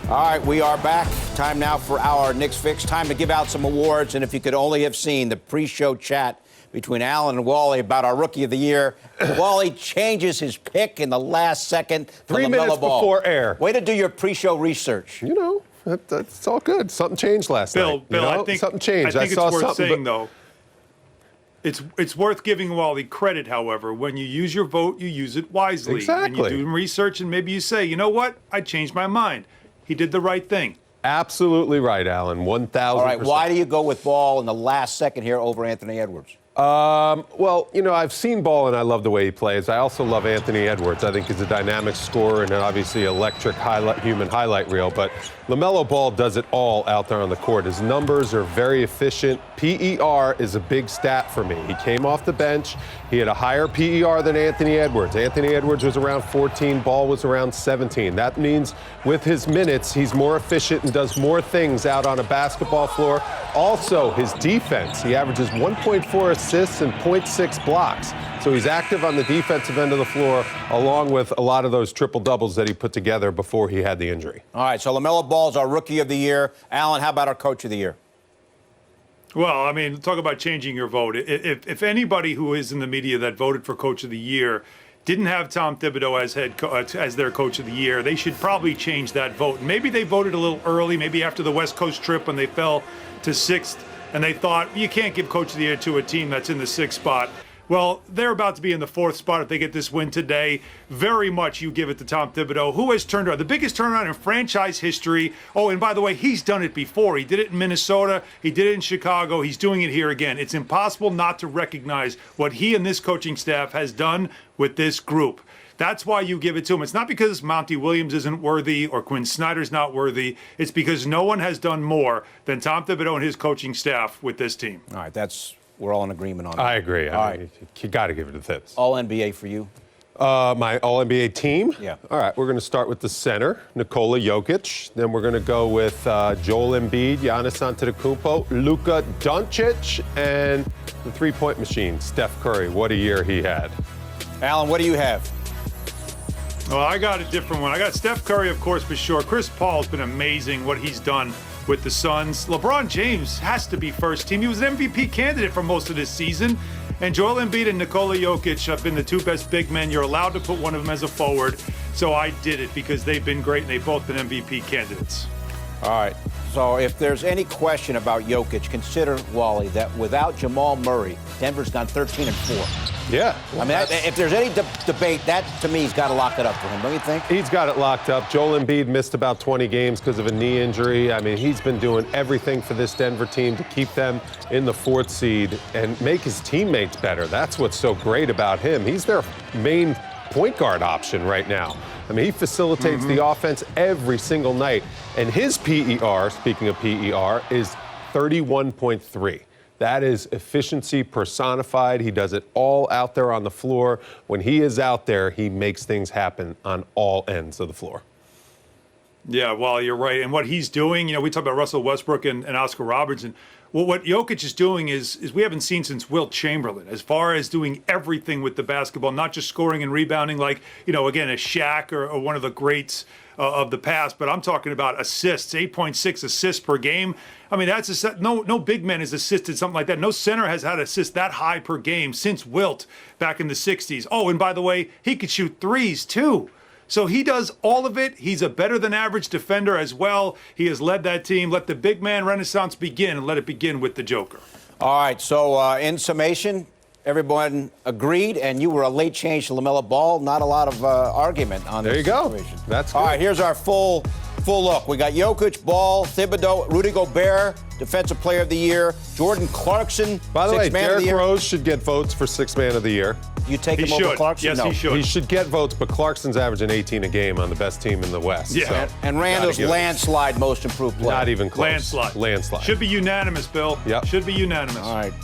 All right, we are back. Time now for our Knicks Fix. Time to give out some awards. And if you could only have seen the pre-show chat between Alan and Wally about our Rookie of the Year, Wally changes his pick in the last second. 3 minutes before air. Way to do your pre-show research. You know, that's all good. Something changed last night. Bill, I think something changed. I think saw it's worth something, saying, though. It's worth giving Wally credit, however. When you use your vote, you use it wisely. Exactly. And you do research, and maybe you say, you know what? I changed my mind. He did the right thing. Absolutely right, Alan. 1,000%. All right, why do you go with Ball in the last second here over Anthony Edwards? Well, you know, I've seen Ball and I love the way he plays. I also love Anthony Edwards. I think he's a dynamic scorer and obviously electric human highlight reel. But LaMelo Ball does it all out there on the court. His numbers are very efficient. PER is a big stat for me. He came off the bench. He had a higher PER than Anthony Edwards. Anthony Edwards was around 14. Ball was around 17. That means with his minutes, he's more efficient and does more things out on a basketball floor. Also, his defense. He averages 1.4 assists and 0.6 blocks. So he's active on the defensive end of the floor, along with a lot of those triple-doubles that he put together before he had the injury. All right, so LaMelo Ball's our Rookie of the Year. Alan, how about our Coach of the Year? Well, I mean, talk about changing your vote. If anybody who is in the media that voted for Coach of the Year didn't have Tom Thibodeau as their Coach of the Year, they should probably change that vote. Maybe they voted a little early, maybe after the West Coast trip when they fell to 6th, and they thought, you can't give Coach of the Year to a team that's in the 6th spot. Well, they're about to be in the 4th spot if they get this win today. Very much you give it to Tom Thibodeau, who has turned around the biggest turnaround in franchise history. Oh, and by the way, he's done it before. He did it in Minnesota. He did it in Chicago. He's doing it here again. It's impossible not to recognize what he and this coaching staff has done with this group. That's why you give it to him. It's not because Monty Williams isn't worthy or Quinn Snyder's not worthy. It's because no one has done more than Tom Thibodeau and his coaching staff with this team. All right, we're all in agreement on that. I agree. All right. You got to give it to Thibs. All NBA for you? My All-NBA team? Yeah. All right, we're going to start with the center, Nikola Jokic. Then we're going to go with Joel Embiid, Giannis Antetokounmpo, Luka Doncic, and the three-point machine, Steph Curry. What a year he had. Alan, what do you have? Well, I got a different one. I got Steph Curry, of course, for sure. Chris Paul's been amazing what he's done with the Suns. LeBron James has to be first team. He was an MVP candidate for most of this season. And Joel Embiid and Nikola Jokic have been the two best big men. You're allowed to put one of them as a forward. So I did it because they've been great and they've both been MVP candidates. All right. So if there's any question about Jokic, consider, Wally, that without Jamal Murray, Denver's gone 13-4. Yeah. I mean, if there's any debate, that, to me, he's got to lock it up for him, don't you think? He's got it locked up. Joel Embiid missed about 20 games because of a knee injury. I mean, he's been doing everything for this Denver team to keep them in the 4th seed and make his teammates better. That's what's so great about him. He's their main point guard option right now. I mean, he facilitates the offense every single night. And his PER, speaking of PER, is 31.3. That is efficiency personified. He does it all out there on the floor. When he is out there, he makes things happen on all ends of the floor. Yeah, well, you're right. And what he's doing, you know, we talk about Russell Westbrook and Oscar Robertson. Well, what Jokic is doing is we haven't seen since Wilt Chamberlain, as far as doing everything with the basketball, not just scoring and rebounding like, you know, again, a Shaq or one of the greats of the past, but I'm talking about assists, 8.6 assists per game. I mean, that's no big man has assisted something like that. No center has had assists that high per game since Wilt back in the 60s. Oh, and by the way, he could shoot threes too. So he does all of it. He's a better than average defender as well. He has led that team. Let the big man renaissance begin, and let it begin with the Joker. All right, so in summation, everyone agreed, and you were a late change to LaMelo Ball. Not a lot of argument on this situation. There you go. That's good. All right, here's our full look. We got Jokic, Ball, Thibodeau, Rudy Gobert, Defensive Player of the Year, Jordan Clarkson, By the way, Sixth Man of the Year. Derrick Rose should get votes for Sixth Man of the Year. You take He him over should. Clarkson? Yes, No. he should. He should get votes, but Clarkson's averaging 18 a game on the best team in the West. Yeah. So And Randall's landslide most improved player. not even close. Landslide. Landslide. Should be unanimous, Bill. Yep. Should be unanimous. All right.